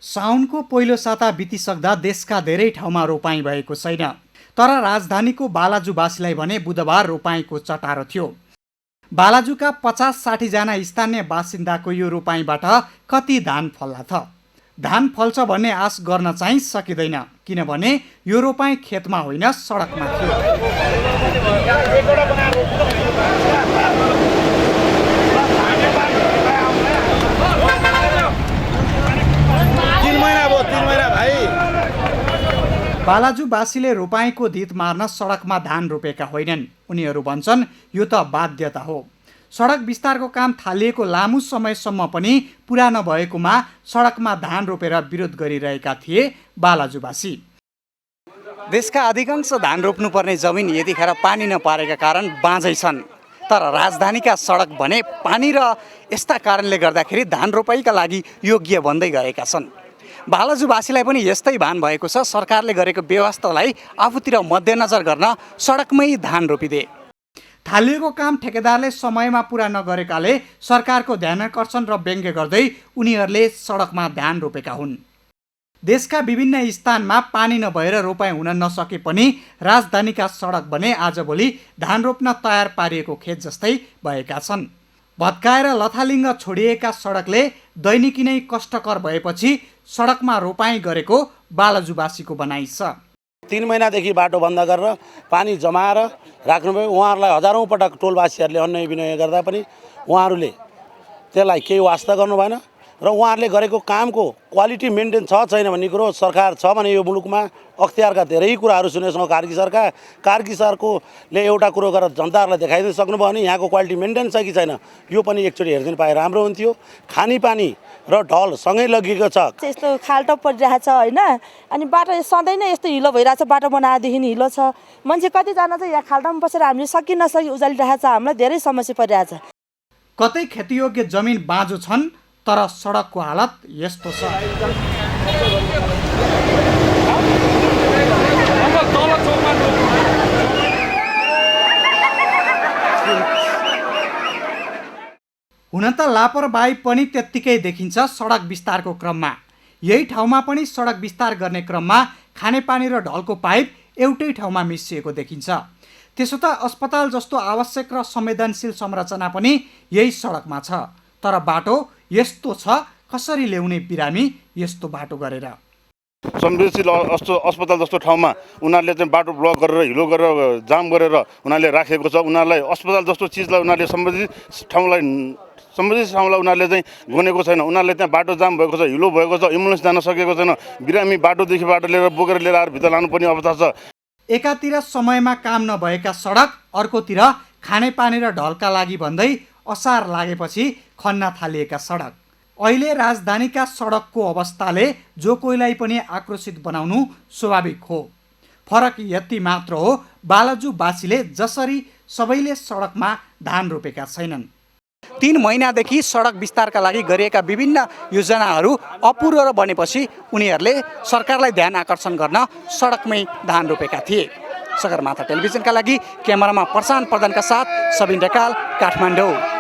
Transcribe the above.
साउनको पहिलो साता बितिसक्दा देशका धेरै ठाउँमा रोपाइँ भएको छैन। तर राजधानीको बालाजुवासीलाई भने बुधबार रोपाइँको चटारो थियो। बालाजुका 50-60 जना स्थानीय बासिन्दाको यो रोपाइँबाट कति धान फल्ला त? धान फल्छ भन्ने आश गर्न चाहिँ सकिँदैन, किनभने यो रोपाइँ खेतमा होइन सडकमा बालाजुवासीले रोपाइँको धित मार्न सडकमा धान रोपेका होइनन्। उनीहरू भन्छन् यो त बाध्यता हो। सडक विस्तारको काम थालिएको लामो समयसम्म पनि पुरा नभएकोमा सडकमा धान रोपेर विरोध गरिरहेका थिए बालाजुवासी। देशका अधिकांश धान रोप्नुपर्ने जमिन यतिखेर पानी नपारेका कारण बाँझै छन्। तर राजधानीका सडक भने पानी र यस्ता कारणले गर्दाखेरि धान रोपाइँका लागि योग्य बन्दै गएका छन्। बालाजुवासीलाई पनि यस्तै भान भएको छ। सरकारले गरेको व्यवस्थालाई आफूतिर मध्यनजर गर्न सडकमै धान रोपिदिए। थालिएको काम ठेकेदारले समयमा पुरा नगरेकाले सरकारको ध्यानाकर्षण र व्यङ्ग्य गर्दै उनीहरूले सडकमा धान रोपेका हुन्। देशका विभिन्न स्थानमा पानी नभएर रोपाइँ हुन नसके पनि राजधानीका सडक भने आजभोलि धान रोप्न तयार पारिएको खेत जस्तै भएका छन्। भत्काएर लथालिङ्ग छोडिएका सडकले दैनिकी नै कष्टकर भएपछि सडकमा रोपाइँ गरेको बालाजुवासीको भनाइ छ। 3 महिनादेखि बाटो बन्द गरेर पानी जमाएर राख्नुभयो। उहाँहरूलाई हजारौँ पटक टोलवासीहरूले अन्याय विनय गर्दा पनि उहाँहरूले त्यसलाई केही वास्ता गर्नु भएन र उहाँहरूले गरेको कामको क्वालिटी मेन्टेन छ छैन भन्ने कुरो सरकार छ भने यो मुलुकमा अख्तियारका धेरै कुराहरू सुनेछौँ। कार्की सरकारले एउटा कुरो गरेर जनताहरूलाई देखाइदिन सक्नुभयो भने यहाँको क्वालिटी मेन्टेन छ कि छैन यो पनि एकचोटि हेरिदिनु पाए राम्रो हुन्थ्यो। खानेपानी र ढल सँगै लगिएको छ। यस्तो खाल्टो परिरहेको छ होइन, अनि बाटो सधैँ नै यस्तो हिलो भइरहेको छ। बाटो बनाएदेखि हिलो छ। मान्छे कतिजना चाहिँ यहाँ खाल्टामा बसेर हामीले सकि नसकि उजालिरहेको छ। हामीलाई धेरै समस्या परिरहेको छ। कतै खेतीयोग्य जमिन बाँझो छन् तर सडकको हालत यस्तो छ। हुन त लापरवाही पनि त्यत्तिकै देखिन्छ सडक विस्तारको क्रममा। यही ठाउँमा पनि सडक विस्तार गर्ने क्रममा खानेपानी र ढलको पाइप एउटै ठाउँमा मिसिएको देखिन्छ। त्यसो त अस्पताल जस्तो आवश्यक र संवेदनशील संरचना पनि यही सडकमा छ। तर बाटो यस्तो छ, कसरी ल्याउने बिरामी यस्तो बाटो गरेर? संवेदनशील अस्पताल जस्तो ठाउँमा उनीहरूले चाहिँ बाटो ब्लक गरेर हिलो गरेर जाम गरेर उनीहरूले राखेको छ। उनीहरूलाई अस्पताल जस्तो चिजलाई उनीहरूले सम्बन्धित ठाउँलाई उनीहरूले चाहिँ गुनेको छैन। उनीहरूले त्यहाँ बाटो जाम भएको छ, हिलो भएको छ, एम्बुलेन्स जान सकेको छैन। बिरामी बाटोदेखि बाटो लिएर बोकेर लिएर आएर भित्र लानुपर्ने अवस्था छ। एकातिर समयमा काम नभएका सडक, अर्कोतिर खानेपानी र ढलका लागि भन्दै असार लागेपछि खन्न थालिएका सडक। अहिले राजधानीका सडकको अवस्थाले जो कोहीलाई पनि आक्रोशित बनाउनु स्वाभाविक हो। फरक यति मात्र हो, बालाजुवासीले जसरी सबैले सडकमा धान रोपेका छैनन्। 3 महिनादेखि सडक विस्तारका लागि गरिएका विभिन्न योजनाहरू अपूर्ण बनेपछि उनीहरूले सरकारलाई ध्यान आकर्षण गर्न सडकमै धान रोपेका थिए। सगरमाथा टेलिभिजनका लागि क्यामेरामा प्रशान्त प्रधानका साथ सबिन ढकाल, काठमाडौँ।